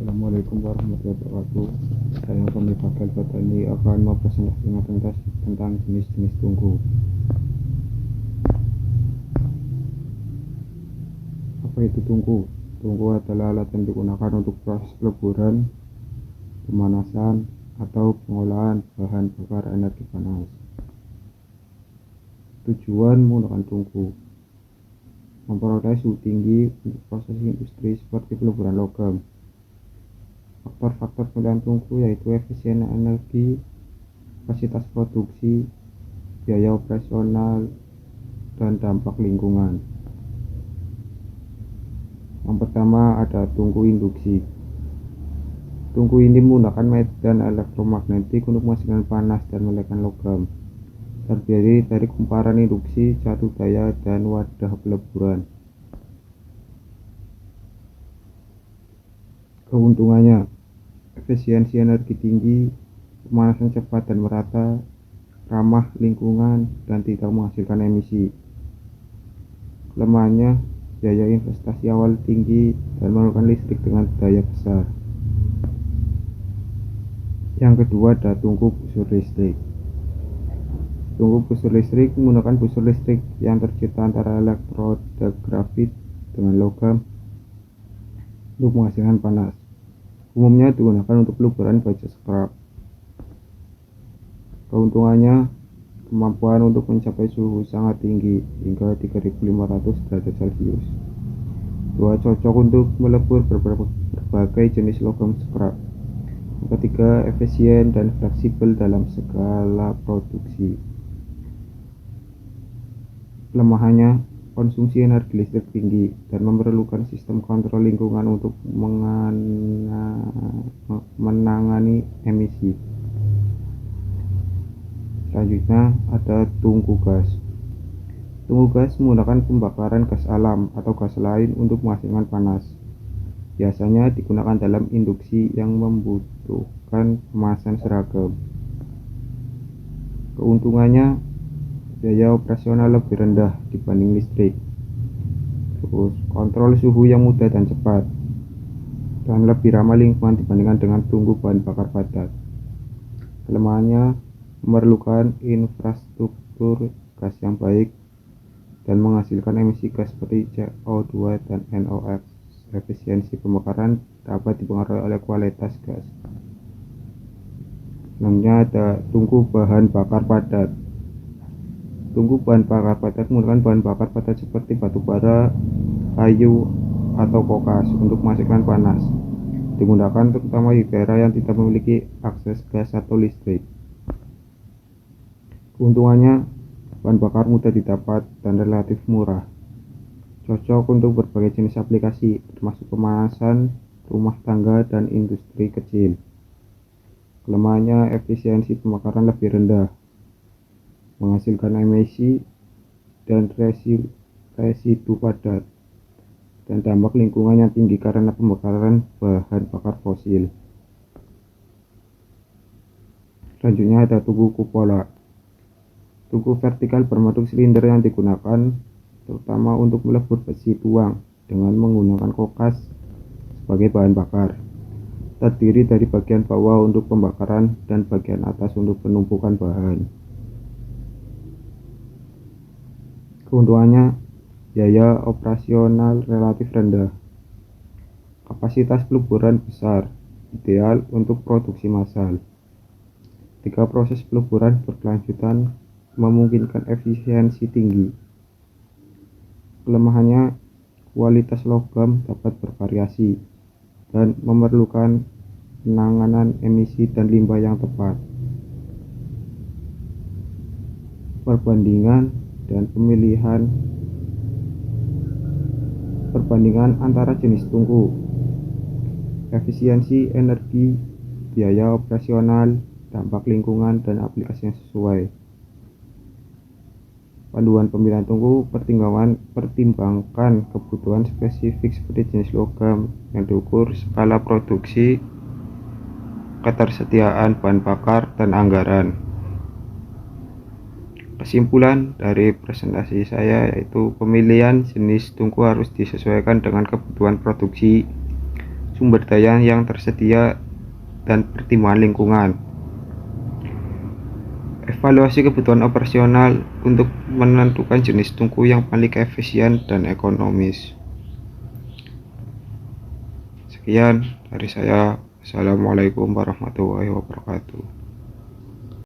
Assalamualaikum warahmatullahi wabarakatuh. Saya Pemirsa Kelvin ini akan mempresentasikan tentang jenis-jenis tungku. Apa itu tungku? Tungku adalah alat yang digunakan untuk proses peleburan, pemanasan, atau pengolahan bahan bakar energi panas. Tujuan menggunakan tungku: memperoleh suhu tinggi untuk proses industri seperti peleburan logam. Faktor-faktor pilihan tungku yaitu efisien energi, kapasitas produksi, biaya operasional, dan dampak lingkungan. Yang pertama ada tungku induksi. Tungku ini menggunakan medan elektromagnetik untuk menghasilkan panas dan menekan logam. Terdiri dari kumparan induksi, catu daya, dan wadah peleburan. Keuntungannya: efisiensi energi tinggi, pemanasan cepat dan merata, ramah lingkungan, dan tidak menghasilkan emisi. Kelemahannya: biaya investasi awal tinggi dan memerlukan listrik dengan daya besar. Yang kedua ada tungku busur listrik. Tungku busur listrik menggunakan busur listrik yang tercipta antara elektroda grafit dengan logam untuk menghasilkan panas. Umumnya digunakan untuk peleburan baja scrap. Keuntungannya: kemampuan untuk mencapai suhu sangat tinggi hingga 3500 derajat Celcius. Cocok untuk melebur berbagai jenis logam scrap. Yang ketiga, efisien dan fleksibel dalam skala produksi. Kelemahannya: konsumsi energi listrik tinggi dan memerlukan sistem kontrol lingkungan untuk menangani emisi. Selanjutnya ada tungku gas. Tungku gas menggunakan pembakaran gas alam atau gas lain untuk menghasilkan panas. Biasanya digunakan dalam induksi yang membutuhkan pemanasan seragam. Keuntungannya: biaya operasional lebih rendah dibanding listrik. Terus kontrol suhu yang mudah dan cepat, dan lebih ramah lingkungan dibandingkan dengan tungku bahan bakar padat. Kelemahannya: memerlukan infrastruktur gas yang baik dan menghasilkan emisi gas seperti CO2 dan NOx. Efisiensi pembakaran dapat dipengaruhi oleh kualitas gas. Selanjutnya ada tungku bahan bakar padat. Tungku bahan bakar padat menggunakan bahan bakar padat seperti batu bara, kayu, atau kokas untuk menghasilkan panas. Digunakan terutama di daerah yang tidak memiliki akses gas atau listrik. Keuntungannya: bahan bakar mudah didapat dan relatif murah. Cocok untuk berbagai jenis aplikasi, termasuk pemanasan, rumah tangga, dan industri kecil. Kelemahannya: efisiensi pembakaran lebih rendah, menghasilkan emisi dan residu padat, dan dampak lingkungan yang tinggi karena pembakaran bahan bakar fosil. Selanjutnya ada tungku kupola. Tungku vertikal berbentuk silinder yang digunakan terutama untuk melebur besi tuang dengan menggunakan kokas sebagai bahan bakar. Terdiri dari bagian bawah untuk pembakaran dan bagian atas untuk penumpukan bahan. Keuntungannya: biaya operasional relatif rendah, kapasitas peleburan besar, ideal untuk produksi massal. Jika proses peleburan berkelanjutan, memungkinkan efisiensi tinggi. Kelemahannya: kualitas logam dapat bervariasi dan memerlukan penanganan emisi dan limbah yang tepat. Perbandingan antara jenis tungku: efisiensi energi, biaya operasional, dampak lingkungan, dan aplikasi yang sesuai. Panduan pemilihan tungku: pertimbangkan kebutuhan spesifik seperti jenis logam yang diukur, skala produksi, ketersediaan bahan bakar, dan anggaran. Kesimpulan dari presentasi saya yaitu pemilihan jenis tungku harus disesuaikan dengan kebutuhan produksi, sumber daya yang tersedia, dan pertimbangan lingkungan. Evaluasi kebutuhan operasional untuk menentukan jenis tungku yang paling efisien dan ekonomis. Sekian dari saya. Assalamualaikum warahmatullahi wabarakatuh.